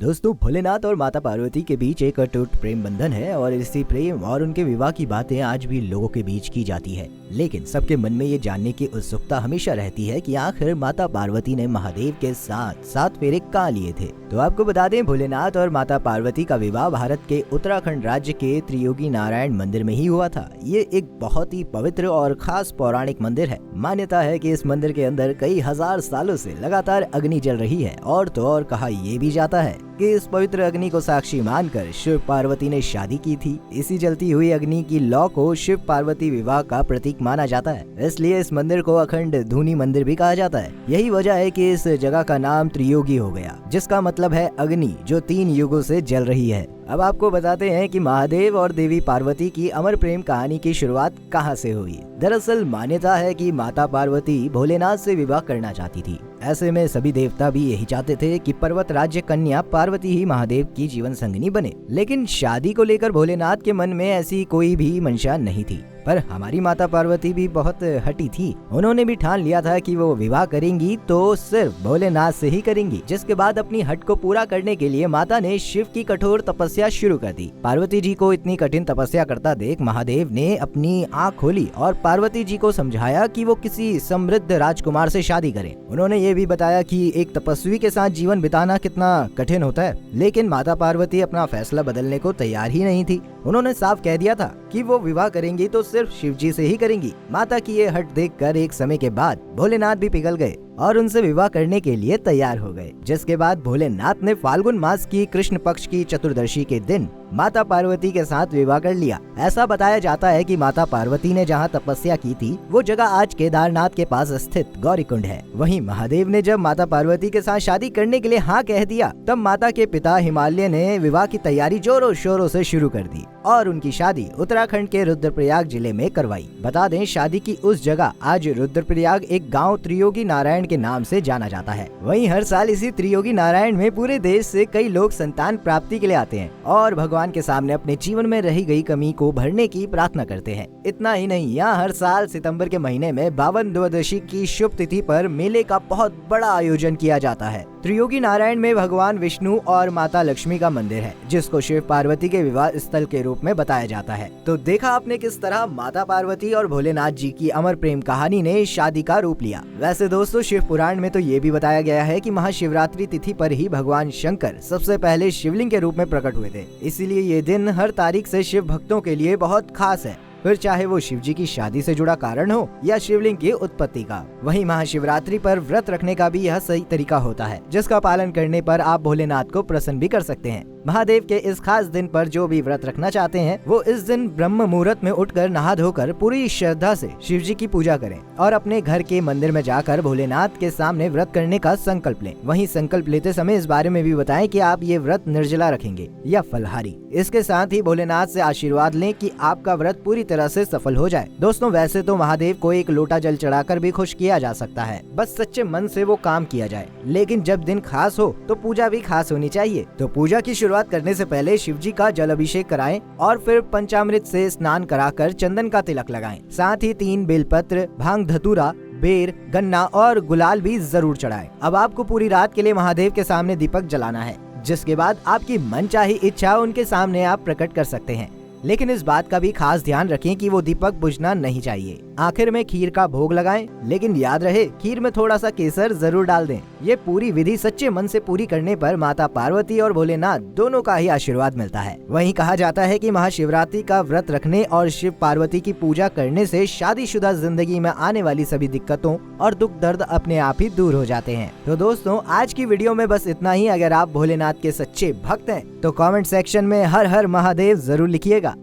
दोस्तों, भोलेनाथ और माता पार्वती के बीच एक अटूट प्रेम बंधन है और इसी प्रेम और उनके विवाह की बातें आज भी लोगों के बीच की जाती है। लेकिन सबके मन में ये जानने की उत्सुकता हमेशा रहती है कि आखिर माता पार्वती ने महादेव के साथ 7 फेरे कहाँ लिए थे। तो आपको बता दें, भोलेनाथ और माता पार्वती का विवाह भारत के उत्तराखंड राज्य के त्रियोगी नारायण मंदिर में ही हुआ था। ये एक बहुत ही पवित्र और खास पौराणिक मंदिर है। मान्यता है कि इस मंदिर के अंदर कई हजार सालों से लगातार अग्नि जल रही है और तो और कहा ये भी जाता है कि इस पवित्र अग्नि को साक्षी मानकर शिव पार्वती ने शादी की थी। इसी जलती हुई अग्नि की लौ को शिव पार्वती विवाह का प्रतीक माना जाता है। इसलिए इस मंदिर को अखंड धूनी मंदिर भी कहा जाता है। यही वजह है कि इस जगह का नाम त्रियोगी हो गया, जिसका मतलब है अग्नि जो 3 युगों से जल रही है। अब आपको बताते हैं कि महादेव और देवी पार्वती की अमर प्रेम कहानी की शुरुआत कहां से हुई। दरअसल मान्यता है कि माता पार्वती भोलेनाथ से विवाह करना चाहती थी। ऐसे में सभी देवता भी यही चाहते थे कि पर्वत राज्य कन्या पार्वती ही महादेव की जीवन संगिनी बने। लेकिन शादी को लेकर भोलेनाथ के मन में ऐसी कोई भी मंशा नहीं थी। पर हमारी माता पार्वती भी बहुत हठी थी। उन्होंने भी ठान लिया था कि वो विवाह करेंगी तो सिर्फ भोलेनाथ से ही करेंगी। जिसके बाद अपनी हट को पूरा करने के लिए माता ने शिव की कठोर तपस्या शुरू कर दी। पार्वती जी को इतनी कठिन तपस्या करता देख महादेव ने अपनी आँख खोली और पार्वती जी को समझाया कि वो किसी समृद्ध राजकुमार से शादी करें। उन्होंने ये भी बताया कि एक तपस्वी के साथ जीवन बिताना कितना कठिन होता है। लेकिन माता पार्वती अपना फैसला बदलने को तैयार ही नहीं थी। उन्होंने साफ कह दिया था कि वो विवाह करेंगी तो सिर्फ शिव जी से ही करेंगी। माता की ये हट देखकर एक समय के बाद भोलेनाथ भी पिघल गए और उनसे विवाह करने के लिए तैयार हो गए। जिसके बाद भोलेनाथ ने फाल्गुन मास की कृष्ण पक्ष की चतुर्दशी के दिन माता पार्वती के साथ विवाह कर लिया। ऐसा बताया जाता है कि माता पार्वती ने जहां तपस्या की थी वो जगह आज केदारनाथ के पास स्थित गौरीकुंड है। वहीं महादेव ने जब माता पार्वती के साथ शादी करने के लिए हाँ कह दिया, तब माता के पिता हिमालय ने विवाह की तैयारी जोरों शोरों से शुरू कर दी और उनकी शादी उत्तराखंड के रुद्रप्रयाग जिले में करवाई। बता दें, शादी की उस जगह आज रुद्रप्रयाग एक गाँव त्रियोगी नारायण के नाम से जाना जाता है। वहीं हर साल इसी त्रियोगी नारायण में पूरे देश से कई लोग संतान प्राप्ति के लिए आते हैं और भगवान के सामने अपने जीवन में रही गई कमी को भरने की प्रार्थना करते हैं। इतना ही नहीं, यहाँ हर साल सितंबर के महीने में 52 द्वादशी की शुभ तिथि पर मेले का बहुत बड़ा आयोजन किया जाता है। त्रियोगी नारायण में भगवान विष्णु और माता लक्ष्मी का मंदिर है, जिसको शिव पार्वती के विवाह स्थल के रूप में बताया जाता है। तो देखा आपने किस तरह माता पार्वती और भोलेनाथ जी की अमर प्रेम कहानी ने शादी का रूप लिया। वैसे दोस्तों, शिव पुराण में तो ये भी बताया गया है कि महाशिवरात्रि तिथि पर ही भगवान शंकर सबसे पहले शिवलिंग के रूप में प्रकट हुए थे। इसीलिए ये दिन हर तारीख से शिव भक्तों के लिए बहुत खास है, फिर चाहे वो शिव जी की शादी से जुड़ा कारण हो या शिवलिंग की उत्पत्ति का। वहीं महाशिवरात्रि पर व्रत रखने का भी यह सही तरीका होता है, जिसका पालन करने पर आप भोलेनाथ को प्रसन्न भी कर सकते हैं। महादेव के इस खास दिन पर जो भी व्रत रखना चाहते हैं वो इस दिन ब्रह्म मुहूर्त में उठकर नहा धोकर पूरी श्रद्धा से शिव जी की पूजा करें और अपने घर के मंदिर में जाकर भोलेनाथ के सामने व्रत करने का संकल्प लें। वहीं संकल्प लेते समय इस बारे में भी बताएं कि आप ये व्रत निर्जला रखेंगे या फलहारी। इसके साथ ही भोलेनाथ से आशीर्वाद लें कि आपका व्रत पूरी तरह से सफल हो जाए। दोस्तों, वैसे तो महादेव को एक लोटा जल चढ़ाकर भी खुश किया जा सकता है, बस सच्चे मन से वो काम किया जाए। लेकिन जब दिन खास हो तो पूजा भी खास होनी चाहिए। तो पूजा की शुरुआत करने से पहले शिव जी का जल अभिषेक कराएं और फिर पंचामृत से स्नान कराकर चंदन का तिलक लगाएं। साथ ही 3 बेलपत्र, भांग धतूरा, बेर, गन्ना और गुलाल भी जरूर चढ़ाएं। अब आपको पूरी रात के लिए महादेव के सामने दीपक जलाना है, जिसके बाद आपकी मनचाही इच्छा उनके सामने आप प्रकट कर सकते हैं। लेकिन इस बात का भी खास ध्यान रखें कि वो दीपक बुझना नहीं चाहिए। आखिर में खीर का भोग लगाएं, लेकिन याद रहे खीर में थोड़ा सा केसर जरूर डाल दें। ये पूरी विधि सच्चे मन से पूरी करने पर माता पार्वती और भोलेनाथ दोनों का ही आशीर्वाद मिलता है। वहीं कहा जाता है कि महाशिवरात्रि का व्रत रखने और शिव पार्वती की पूजा करने से शादीशुदा जिंदगी में आने वाली सभी दिक्कतों और दुख दर्द अपने आप ही दूर हो जाते हैं। तो दोस्तों, आज की वीडियो में बस इतना ही। अगर आप भोलेनाथ के सच्चे भक्त हैं तो कमेंट सेक्शन में हर हर महादेव जरूर लिखिएगा।